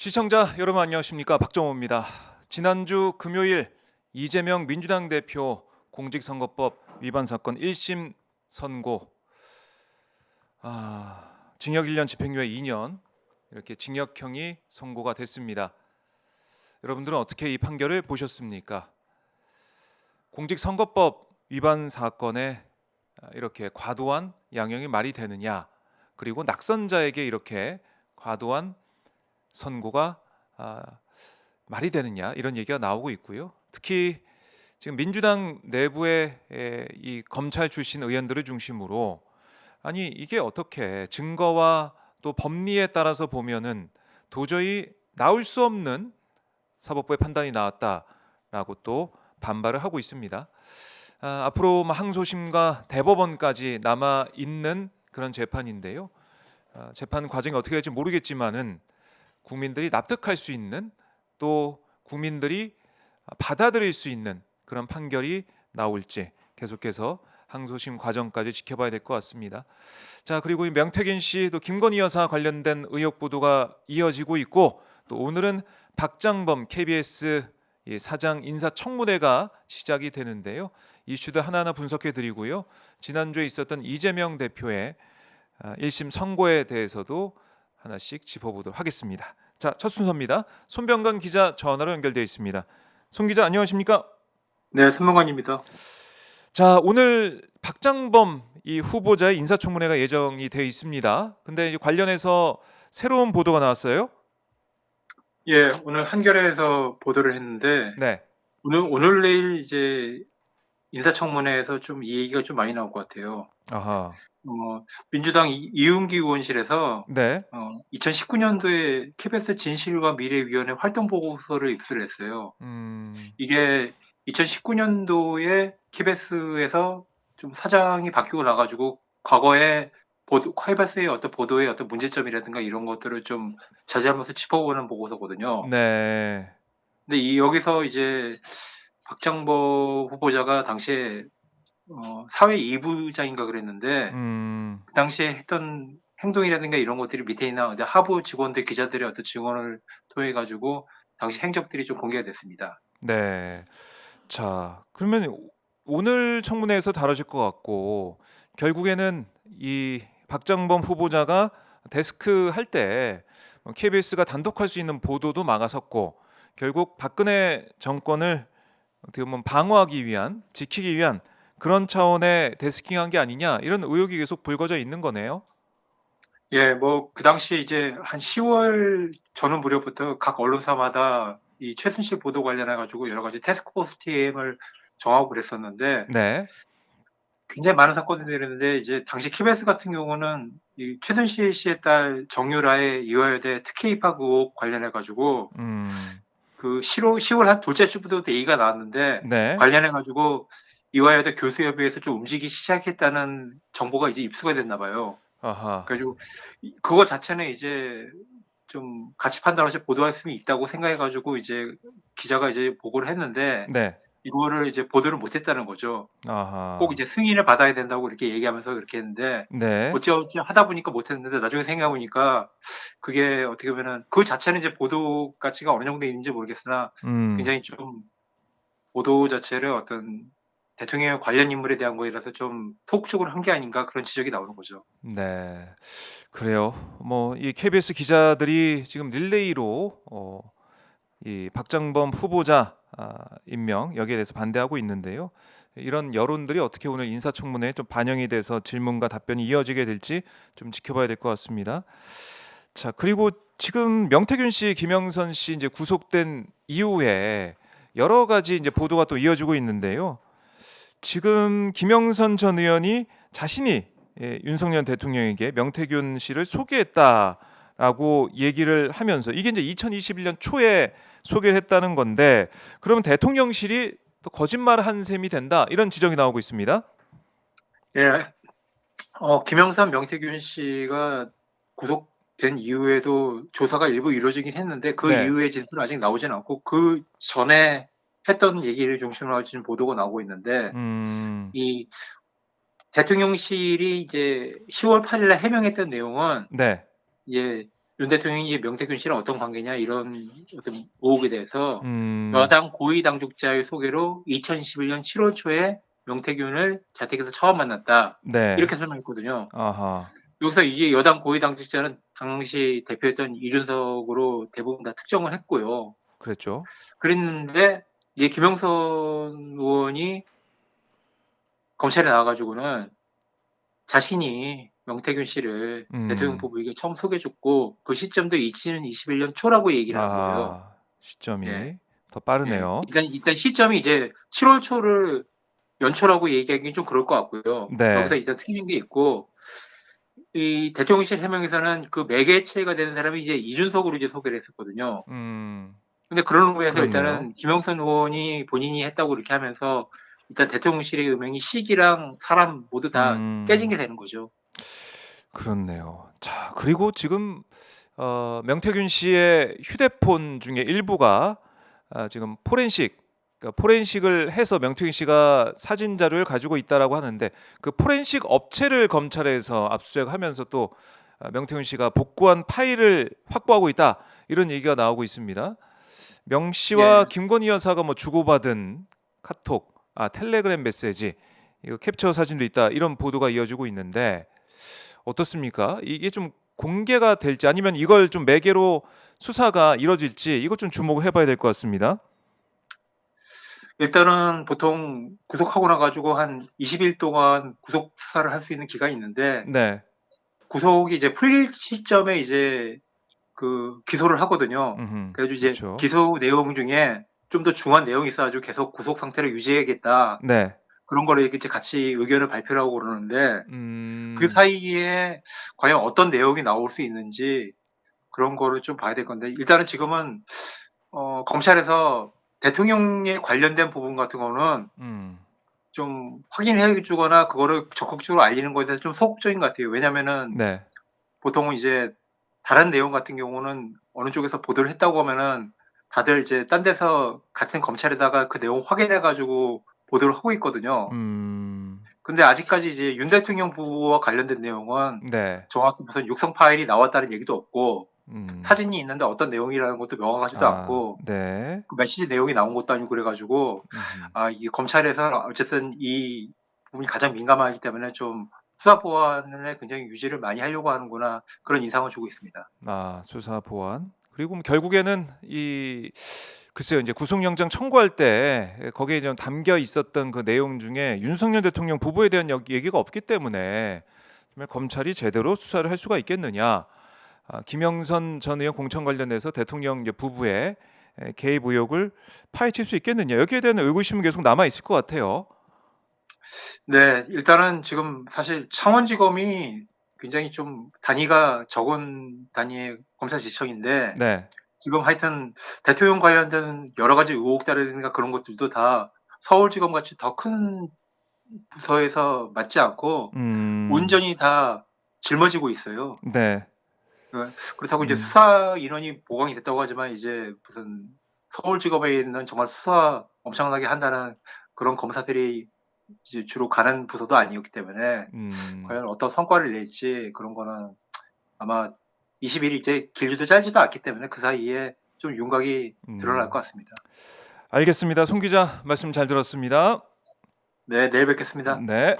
시청자 여러분 안녕하십니까, 박정호입니다. 지난주 금요일 이재명 민주당 대표 공직선거법 위반 사건 1심 선고, 징역 1년 집행유예 2년 이렇게 징역형이 선고가 됐습니다. 여러분들은 어떻게 이 판결을 보셨습니까? 공직선거법 위반 사건에 이렇게 과도한 양형이 말이 되느냐, 그리고 낙선자에게 이렇게 과도한 선고가 말이 되느냐, 이런 얘기가 나오고 있고요. 특히 지금 민주당 내부의 이 검찰 출신 의원들을 중심으로 아니 이게 어떻게 증거와 또 법리에 따라서 보면은 도저히 나올 수 없는 사법부의 판단이 나왔다라고 또 반발을 하고 있습니다. 앞으로 항소심과 대법원까지 남아 있는 그런 재판인데요. 재판 과정이 어떻게 될지 모르겠지만은 국민들이 납득할 수 있는, 또 국민들이 받아들일 수 있는 그런 판결이 나올지 계속해서 항소심 과정까지 지켜봐야 될 것 같습니다. 자, 그리고 이 명태균 씨 또 김건희 여사 관련된 의혹 보도가 이어지고 있고, 또 오늘은 박장범 KBS 사장 인사청문회가 시작이 되는데요. 이슈들 하나하나 분석해 드리고요. 지난주에 있었던 이재명 대표의 1심 선고에 대해서도 하나씩 짚어보도록 하겠습니다. 자, 첫 순서입니다. 손병관 기자 전화로 연결되어 있습니다. 손 기자 안녕하십니까? 네, 손명관입니다. 자, 오늘 박장범 이 후보자의 인사청문회가 예정이 되어 있습니다. 근데 이제 관련해서 새로운 보도가 나왔어요. 예, 오늘 한겨레에서 보도를 했는데 네. 오늘 내일 이제 인사청문회에서 좀 이 얘기가 좀 많이 나올 것 같아요. 아하. 민주당 이윤기 의원실에서 네. 2019년도에 KBS 진실과 미래위원회 활동 보고서를 입수를 했어요. 음. 이게 2019년도에 KBS에서 좀 사장이 바뀌고 나가지고 과거에 KBS의 어떤 보도의 어떤 문제점이라든가 이런 것들을 좀 자세하면서 짚어보는 보고서거든요. 네. 근데 여기서 이제 박장범 후보자가 당시에 사회 2부장인가 그랬는데 그 당시에 했던 행동이라든가 이런 것들이 밑에 있는 이제 하부 직원들 기자들의 어떤 증언을 통해 가지고 당시 행적들이 좀 공개가 됐습니다. 네. 자, 그러면 오늘 청문회에서 다뤄질 것 같고, 결국에는 이 박장범 후보자가 데스크 할 때 KBS가 단독할 수 있는 보도도 막아섰고, 결국 박근혜 정권을 어떻게 보면 방어하기 위한, 지키기 위한 그런 차원의 데스킹한 게 아니냐, 이런 의혹이 계속 불거져 있는 거네요. 예, 그 당시에 이제 한 10월 전후 무렵부터 각 언론사마다 이 최순실 보도 관련해 가지고 여러 가지 태스크포스 팀을 정하고 그랬었는데 네. 굉장히 많은 사건들이 있는데 이제 당시 KBS 같은 경우는 이 최순실 씨의 딸 정유라의 이화여대 특혜 입학 의혹 관련해 가지고 그 10월 한 둘째 주부터 얘기가 나왔는데 네. 관련해 가지고 이화여대 교수협의회에서 좀 움직이기 시작했다는 정보가 이제 입수가 됐나 봐요. 아하. 그래가지고 그거 자체는 이제 좀 가치 판단없이 보도할 수는 있다고 생각해 가지고 이제 기자가 이제 보고를 했는데 네. 이거를 이제 보도를 못했다는 거죠. 꼭 아하. 이제 승인을 받아야 된다고 이렇게 얘기하면서 그렇게 했는데 네. 어찌어찌 하다 보니까 못했는데 나중에 생각해 보니까 그게 어떻게 보면은 그 자체는 이제 보도 가치가 어느 정도 있는지 모르겠으나 굉장히 좀 보도 자체를 어떤 대통령 관련 인물에 대한 거이라서 좀 소극적으로 한 게 아닌가 그런 지적이 나오는 거죠. 네. 그래요. 이 KBS 기자들이 지금 릴레이로 이 박장범 후보자 임명 여기에 대해서 반대하고 있는데요. 이런 여론들이 어떻게 오늘 인사청문회에 좀 반영이 돼서 질문과 답변이 이어지게 될지 좀 지켜봐야 될 것 같습니다. 자, 그리고 지금 명태균 씨, 김영선 씨 이제 구속된 이후에 여러 가지 이제 보도가 또 이어지고 있는데요. 지금 김영선 전 의원이 자신이 윤석열 대통령에게 명태균 씨를 소개했다라고 얘기를 하면서, 이게 이제 2021년 초에 소개를 했다는 건데, 그러면 대통령실이 또 거짓말을 한 셈이 된다, 이런 지적이 나오고 있습니다. 예, 김영삼, 명태균 씨가 구속된 이후에도 조사가 일부 이루어지긴 했는데 그 네. 이후의 진술은 아직 나오진 않고 그 전에 했던 얘기를 중심으로 한 지금 보도가 나오고 있는데 이 대통령실이 이제 10월 8일에 해명했던 내용은 네. 예, 윤 대통령이 명태균 씨랑 어떤 관계냐 이런 어떤 의혹에 대해서 음. 여당 고위 당국자의 소개로 2021년 7월 초에 명태균을 자택에서 처음 만났다. 네. 이렇게 설명했거든요. 아하. 여기서 이제 여당 고위 당직자는 당시 대표였던 이준석으로 대부분 다 특정을 했고요. 그랬죠. 그랬는데 이제 김영선 의원이 검찰에 나와가지고는 자신이 명태균 씨를 대통령 후보에게 처음 소개해줬고 그 시점도 2021년 초라고 얘기를 한 거예요. 아, 시점이 예, 더 예. 빠르네요. 일단 시점이 이제 7월 초를 연초라고 얘기하기는 좀 그럴 것 같고요. 네. 여기서 일단 틀린 게 있고 이 대통령실 해명에서는 그 매개체가 되는 사람이 이제 이준석으로 이제 소개를 했었거든요. 근데 그런 의미에서 그렇네요. 일단은 김영선 의원이 본인이 했다고 이렇게 하면서 일단 대통령실의 음행이 시기랑 사람 모두 다 깨진 게 되는 거죠. 그렇네요. 자, 그리고 지금 명태균 씨의 휴대폰 중에 일부가 지금 포렌식을 해서 명태균 씨가 사진 자료를 가지고 있다라고 하는데 그 포렌식 업체를 검찰에서 압수수색하면서 또 명태균 씨가 복구한 파일을 확보하고 있다 이런 얘기가 나오고 있습니다. 명 씨와 예. 김건희 여사가 뭐 주고받은 카톡, 텔레그램 메시지, 이거 캡처 사진도 있다 이런 보도가 이어지고 있는데 어떻습니까? 이게 좀 공개가 될지 아니면 이걸 좀 매개로 수사가 이뤄질지 이것 좀 주목을 해봐야 될 것 같습니다. 일단은 보통 구속하고 나가지고 한 20일 동안 구속 수사를 할 수 있는 기간이 있는데 네. 구속이 이제 풀릴 시점에 이제 그 기소를 하거든요. 그래가지고 이제 그렇죠. 기소 내용 중에 좀 더 중요한 내용이 있어가지고 계속 구속 상태를 유지해야겠다. 네. 그런 거를 이제 같이 의견을 발표를 하고 그러는데 그 음, 사이에 과연 어떤 내용이 나올 수 있는지 그런 거를 좀 봐야 될 건데 일단은 지금은 검찰에서 대통령에 관련된 부분 같은 거는 좀 확인해 주거나 그거를 적극적으로 알리는 거에 대해서 좀 소극적인 것 같아요. 왜냐면은 네. 보통은 이제 다른 내용 같은 경우는 어느 쪽에서 보도를 했다고 하면은 다들 이제 딴 데서 같은 검찰에다가 그 내용 확인해 가지고 보도를 하고 있거든요. 근데 아직까지 이제 윤 대통령 부부와 관련된 내용은 네. 정확히 무슨 육성 파일이 나왔다는 얘기도 없고 음, 사진이 있는데 어떤 내용이라는 것도 명확하지도 않고 네. 그 메시지 내용이 나온 것도 아니고 그래가지고 음흠. 이게 검찰에서 어쨌든 이 부분이 가장 민감하기 때문에 좀 수사 보완을 굉장히 유지를 많이 하려고 하는구나 그런 인상을 주고 있습니다. 수사 보완. 그리고 뭐 결국에는 글쎄요, 이제 구속영장 청구할 때 거기에 좀 담겨 있었던 그 내용 중에 윤석열 대통령 부부에 대한 얘기가 없기 때문에 정말 검찰이 제대로 수사를 할 수가 있겠느냐. 김영선 전 의원 공천 관련해서 대통령 이제 부부의 개입 의혹을 파헤칠 수 있겠느냐. 여기에 대한 의구심은 계속 남아 있을 것 같아요. 네, 일단은 지금 사실 창원지검이 굉장히 좀 단위가 적은 단위의 검찰지청인데 네. 지금 하여튼 대통령 관련된 여러 가지 의혹자라든가 그런 것들도 다 서울지검 같이 더 큰 부서에서 맞지 않고 온전히 다 짊어지고 있어요. 네. 그렇다고 이제 수사 인원이 보강이 됐다고 하지만 이제 무슨 서울지검에 있는 정말 수사 엄청나게 한다는 그런 검사들이 이제 주로 가는 부서도 아니었기 때문에 과연 어떤 성과를 낼지 그런 거는 아마 20일이 이제 길지도 짧지도 않기 때문에 그 사이에 좀 윤곽이 드러날 것 같습니다. 알겠습니다. 송 기자 말씀 잘 들었습니다. 네, 내일 뵙겠습니다. 네.